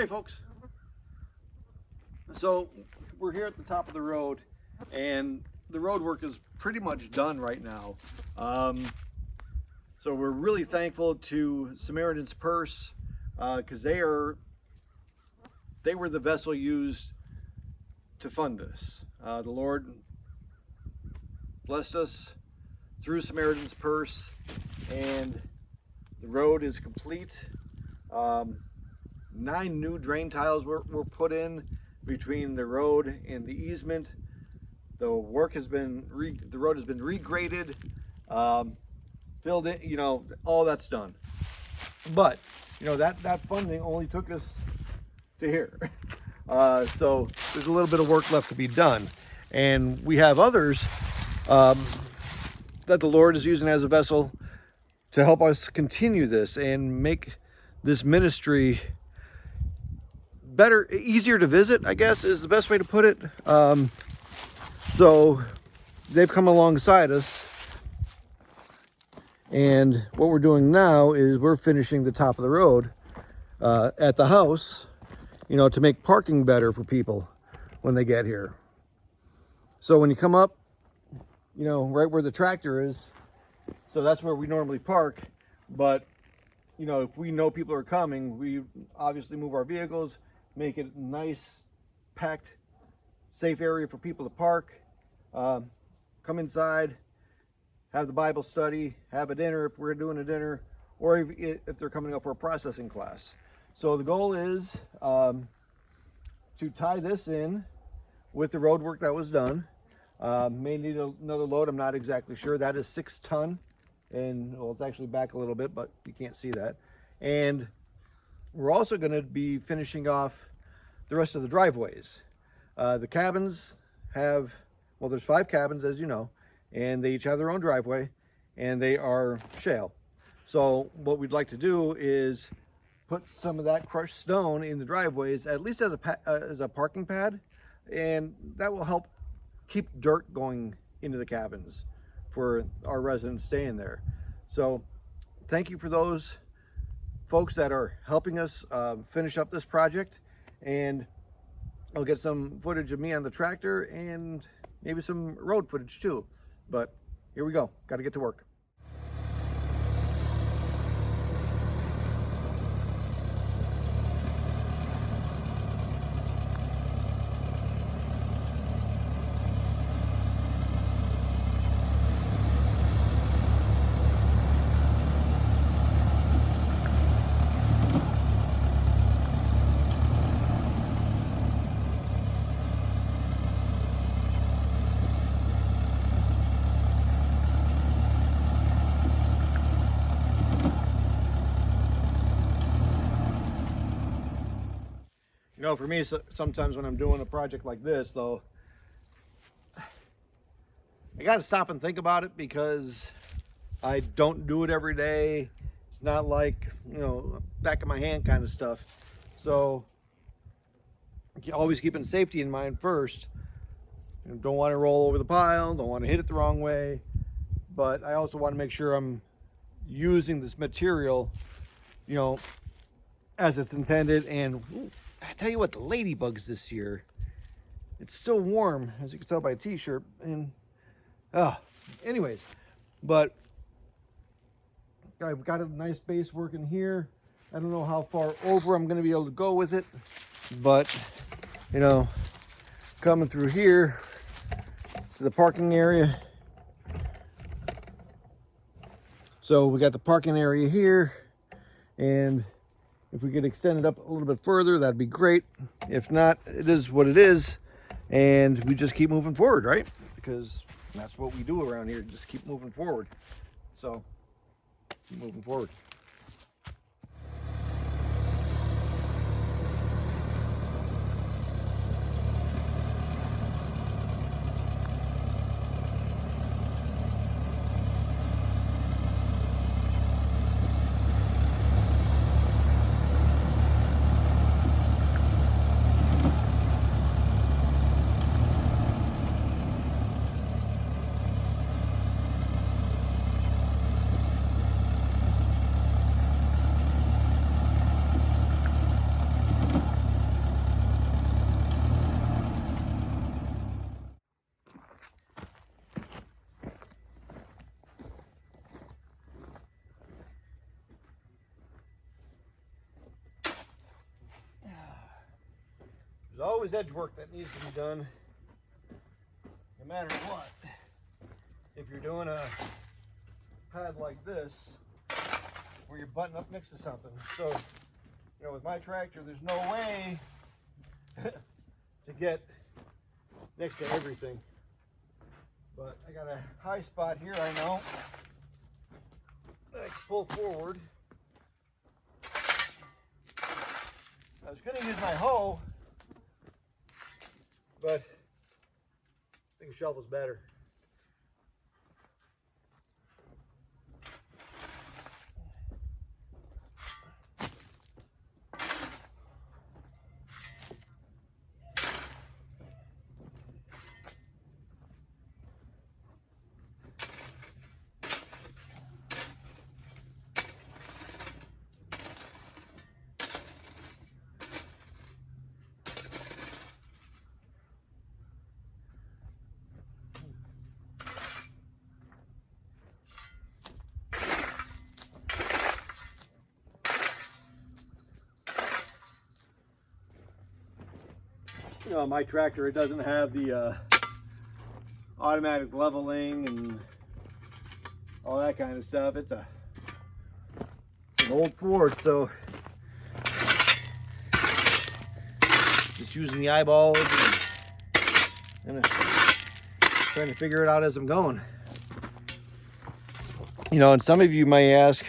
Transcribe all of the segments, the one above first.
Okay, folks. So we're here at the top of the road, and the road work is pretty much done right now. So we're really thankful to Samaritan's Purse because they were the vessel used to fund this. The Lord blessed us through Samaritan's Purse, and the road is complete. 9 new drain tiles were put in between the road and the easement. The road has been regraded, filled in, all that's done. But that funding only took us to here. So there's a little bit of work left to be done, and we have others that the Lord is using as a vessel to help us continue this and make this ministry better, easier to visit, I guess is the best way to put it. So they've come alongside us, and what we're doing now is we're finishing the top of the road at the house, to make parking better for people when they get here. So when you come up, right where the tractor is, so that's where we normally park. But if we know people are coming, we obviously move our vehicles, make it a nice, packed, safe area for people to park, come inside, have the Bible study, have a dinner if we're doing a dinner, or if they're coming up for a processing class. So the goal is to tie this in with the road work that was done. May need another load, I'm not exactly sure. That is 6 ton, and well, it's actually back a little bit, but you can't see that. And we're also going to be finishing off the rest of the driveways. The cabins there's 5 cabins, as you know, and they each have their own driveway, and they are shale. So what we'd like to do is put some of that crushed stone in the driveways, at least as a parking pad, and that will help keep dirt going into the cabins for our residents staying there. So thank you for those folks that are helping us finish up this project, and I'll get some footage of me on the tractor and maybe some road footage too. But here we go, got to get to work. For me, sometimes when I'm doing a project like this, though, I got to stop and think about it because I don't do it every day. It's not like, back of my hand kind of stuff. So always keeping safety in mind first. Don't want to roll over the pile, don't want to hit it the wrong way. But I also want to make sure I'm using this material, as it's intended. And I tell you what, the ladybugs this year, it's still warm, as you can tell by a t-shirt, and anyways, but I've got a nice base working here. I don't know how far over I'm going to be able to go with it, but coming through here to the parking area. So we got the parking area here, and if we could extend it up a little bit further, that'd be great. If not, it is what it is, and we just keep moving forward, right? Because that's what we do around here, just keep moving forward. So, keep moving forward. always edge work that needs to be done, no matter what. If you're doing a pad like this, where you're butting up next to something. So, you know, with my tractor, there's no way to get next to everything. But I got a high spot here, I know, that I can pull forward. I was going to use my hoe, but I think a shovel's better. You know, my tractor, it doesn't have the automatic leveling and all that kind of stuff. It's an old Ford, so just using the eyeballs and trying to figure it out as I'm going. You know, and some of you may ask,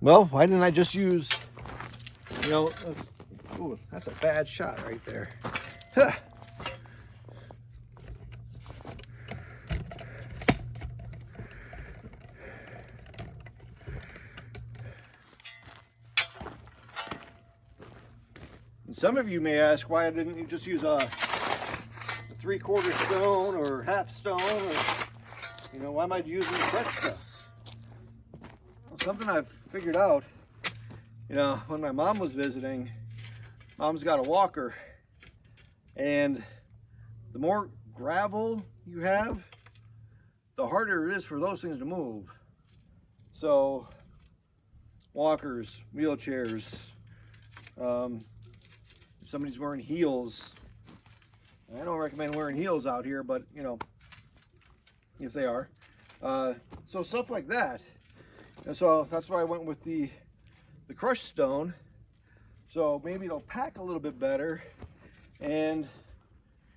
well, why didn't I just use, you know, ooh, that's a bad shot right there. Huh. And some of you may ask, why didn't you just use a 3/4 stone or half stone? Or, you know, why am I using that stuff? Well, something I've figured out, you know, when my mom was visiting, Mom's got a walker, and the more gravel you have, the harder it is for those things to move. So, walkers, wheelchairs, if somebody's wearing heels, I don't recommend wearing heels out here, but you know, if they are. So stuff like that. And so that's why I went with the crushed stone. So maybe it'll pack a little bit better and,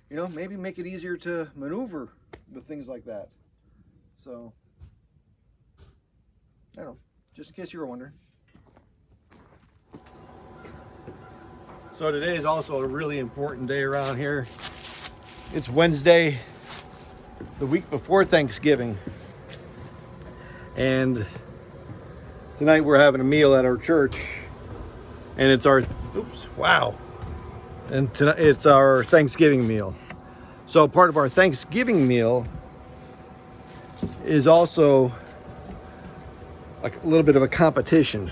you know, maybe make it easier to maneuver with things like that. So, I don't know, just in case you were wondering. So today is also a really important day around here. It's Wednesday, the week before Thanksgiving. And tonight we're having a meal at our church. And it's our, oops, wow. And tonight it's our Thanksgiving meal. So part of our Thanksgiving meal is also a little bit of a competition.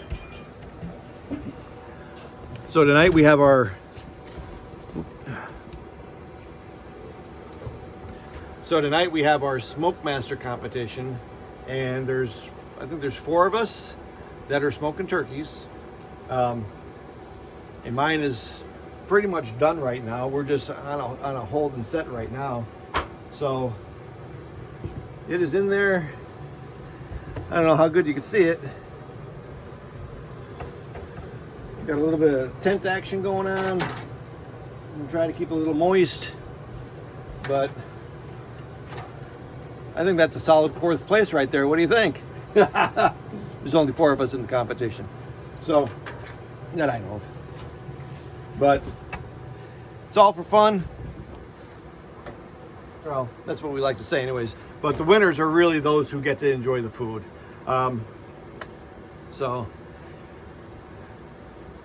So tonight we have our, Smoke Master competition. And I think there's 4 of us that are smoking turkeys. And mine is pretty much done right now. We're just on a hold and set right now. So it is in there. I don't know how good you can see it. Got a little bit of tent action going on. I'm trying to keep it a little moist, but I think that's a solid 4th place right there. What do you think? There's only 4 of us in the competition, so that I know of. But it's all for fun. Well, that's what we like to say anyways. But the winners are really those who get to enjoy the food. So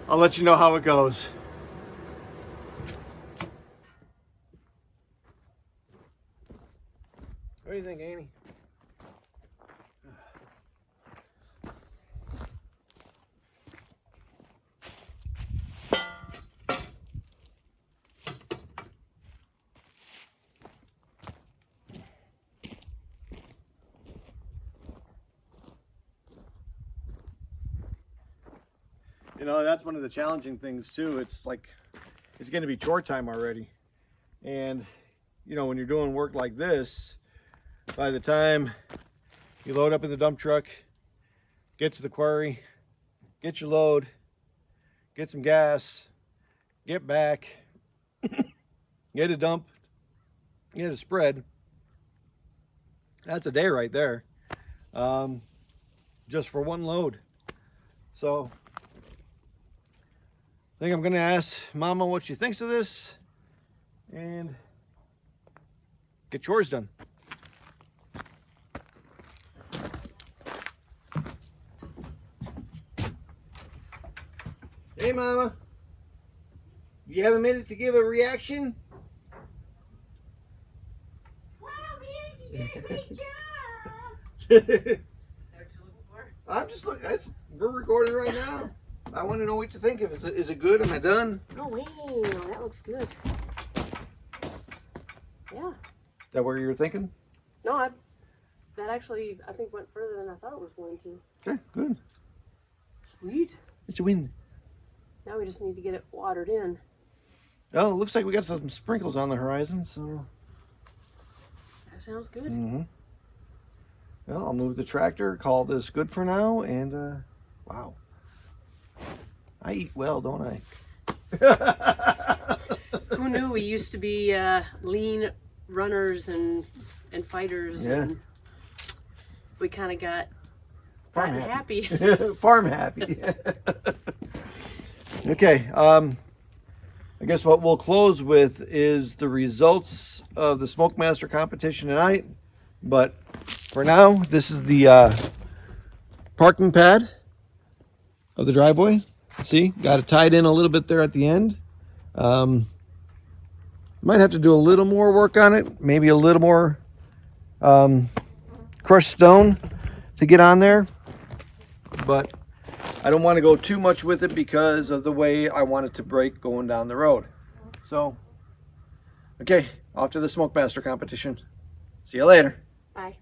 I'll let you know how it goes. What do you think, Amy? You know, that's one of the challenging things too. It's like, it's going to be chore time already. And, you know, when you're doing work like this, by the time you load up in the dump truck, get to the quarry, get your load, get some gas, get back, get a dump, get a spread, that's a day right there, just for one load. So I think I'm going to ask Mama what she thinks of this and get chores done. Hey Mama, you have a minute to give a reaction? Wow, man, you did a great job. That's what you're looking for? I'm just looking. We're recording right now. I want to know what you think of it. Is it good? Am I done? Oh, wow, that looks good. Yeah. Is that what you were thinking? No, that actually, I think, went further than I thought it was going to. Okay, good. Sweet. It's a win. Now we just need to get it watered in. Oh, it looks like we got some sprinkles on the horizon, so. That sounds good. Mm-hmm. Well, I'll move the tractor, call this good for now, and wow. I eat well, don't I? Who knew we used to be lean runners and fighters, yeah. And we kind of got farm happy. Farm happy. Okay, I guess what we'll close with is the results of the Smoke Master competition tonight. But for now, this is the parking pad of the driveway. See, got it tied in a little bit there at the end. Might have to do a little more work on it, maybe a little more crushed stone to get on there. But I don't want to go too much with it because of the way I want it to break going down the road. So, okay, off to the Smoke Master competition. See you later. Bye.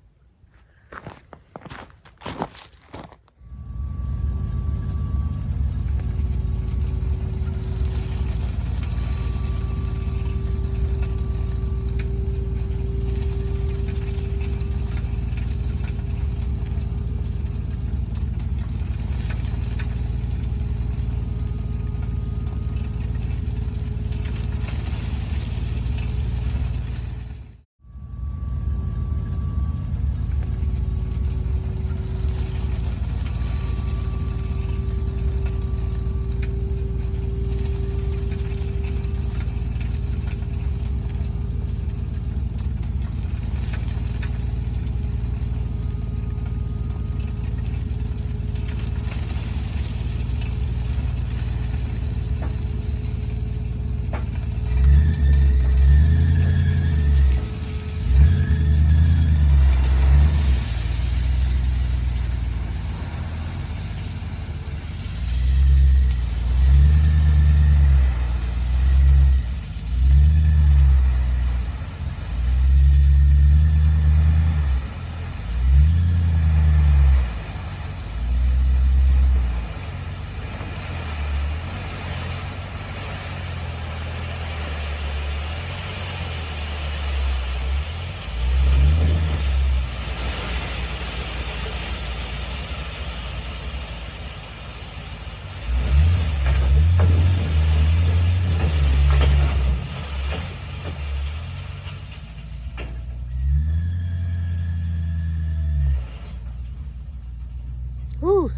Woo.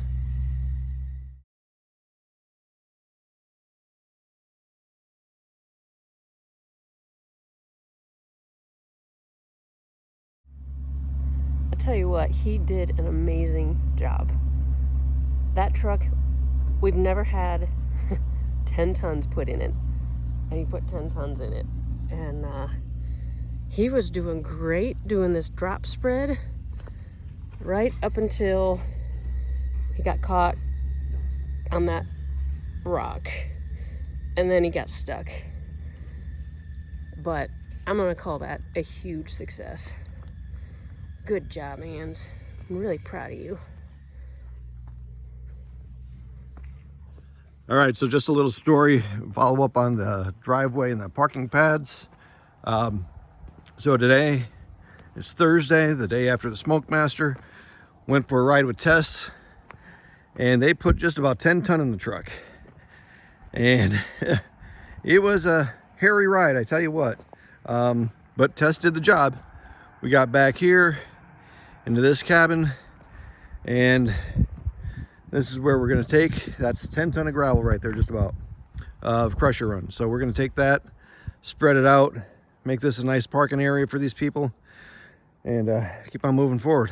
I tell you what, he did an amazing job. That truck, we've never had 10 tons put in it, and he put 10 tons in it. And he was doing great doing this drop spread right up until he got caught on that rock, and then he got stuck. But I'm gonna call that a huge success. Good job, Ans. I'm really proud of you. All right, so just a little story, follow up on the driveway and the parking pads. So today is Thursday, the day after the Smoke Master. Went for a ride with TESS, and they put just about 10 ton in the truck. And it was a hairy ride, I tell you what. But TESS did the job. We got back here into this cabin, and this is where we're gonna take, that's 10 ton of gravel right there, just about, of crusher run. So we're gonna take that, spread it out, make this a nice parking area for these people, and keep on moving forward.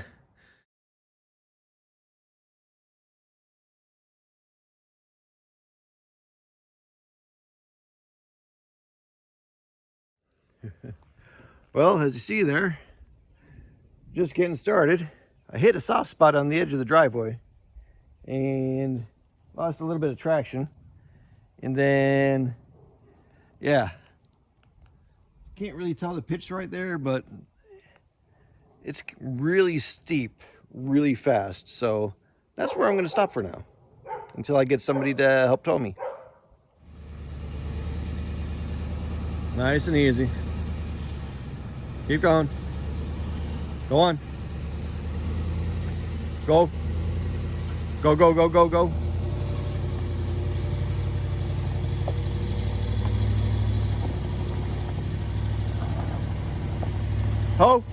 Well, as you see there, just getting started. I hit a soft spot on the edge of the driveway and lost a little bit of traction. And then, yeah, can't really tell the pitch right there, but it's really steep, really fast. So that's where I'm going to stop for now until I get somebody to help tow me. Nice and easy. Keep going. Go on. Go. Go, go, go, go, go. Ho.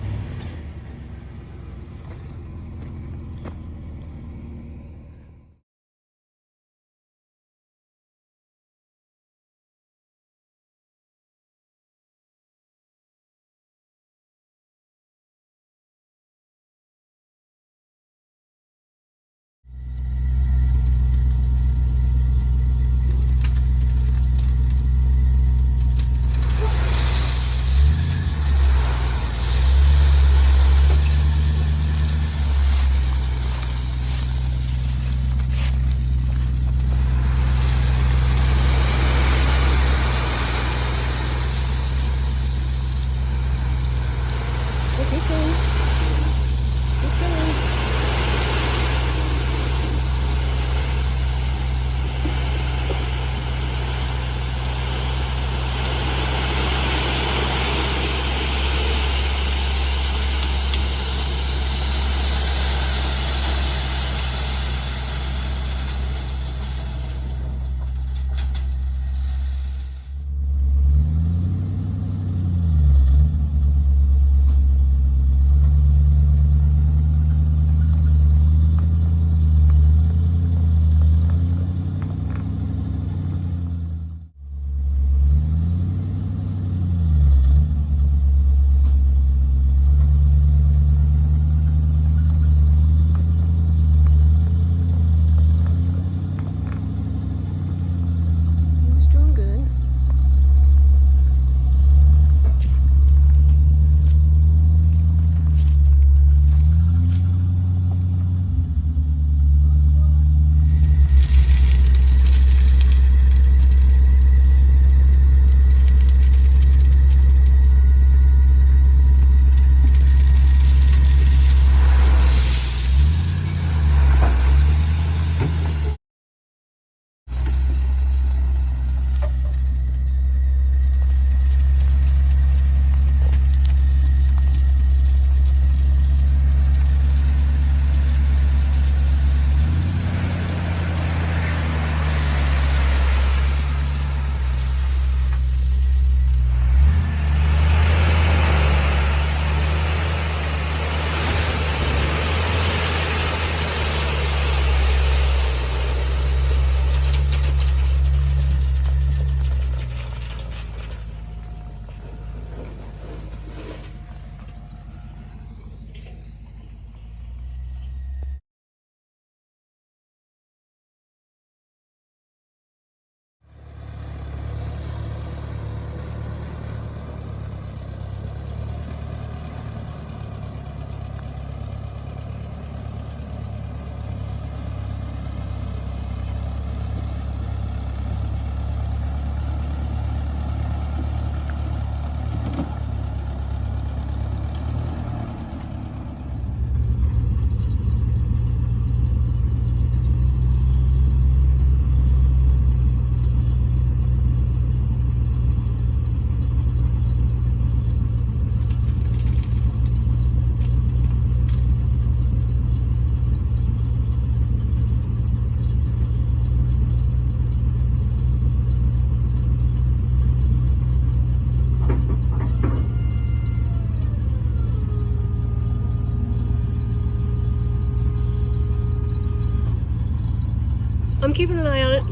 I'm keeping an eye on it.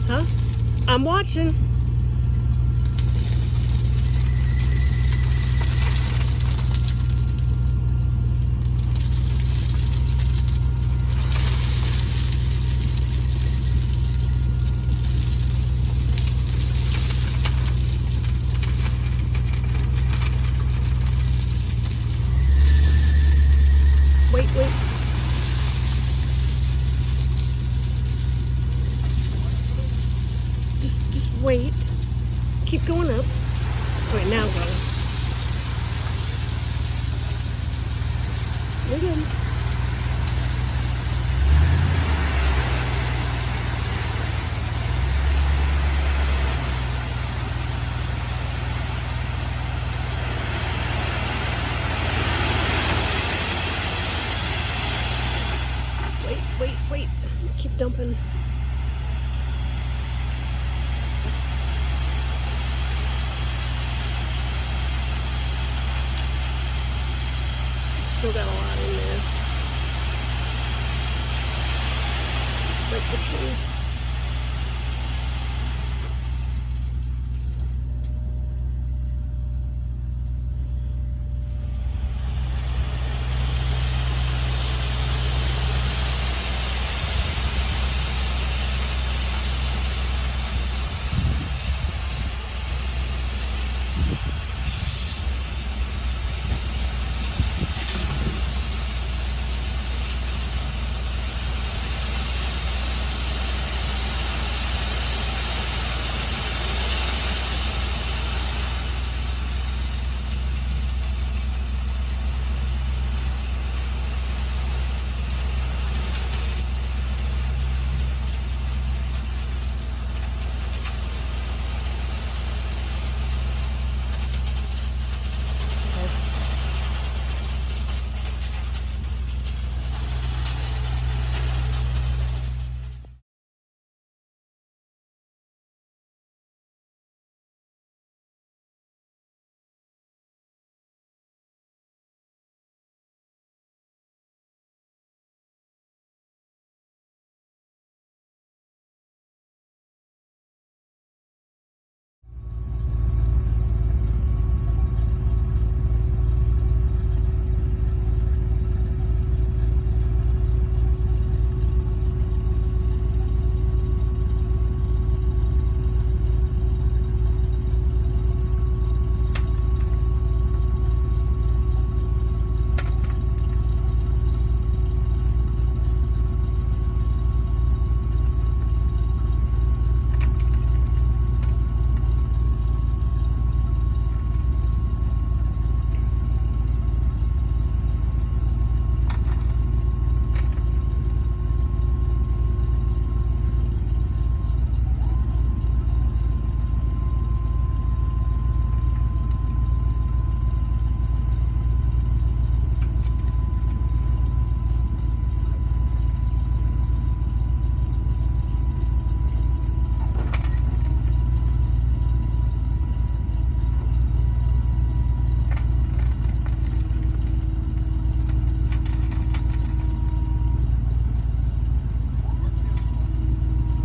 Huh? I'm watching. Wait. Just wait. Keep going up. Wait, now go. You're good. Wait. Keep dumping. Still got a lot in there. Break the tree.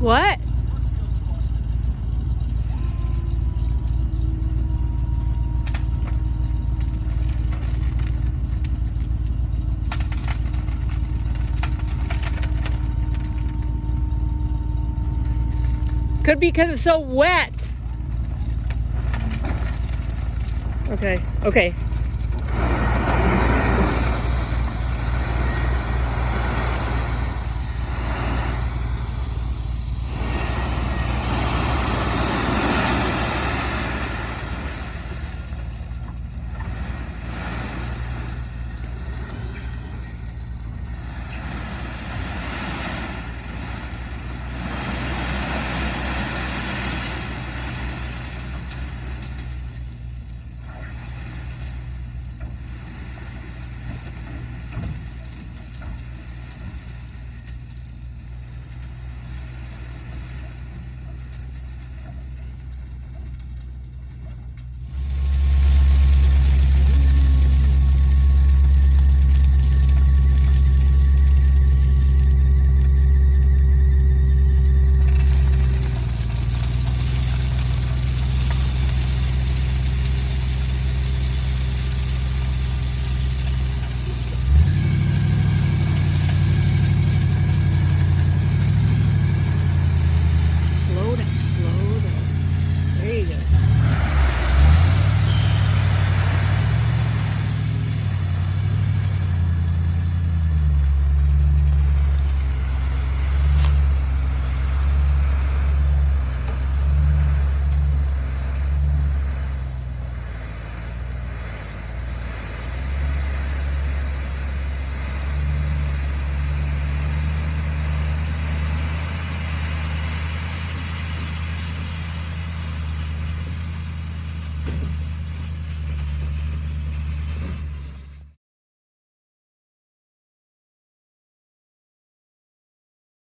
What? Could be because it's so wet. Okay.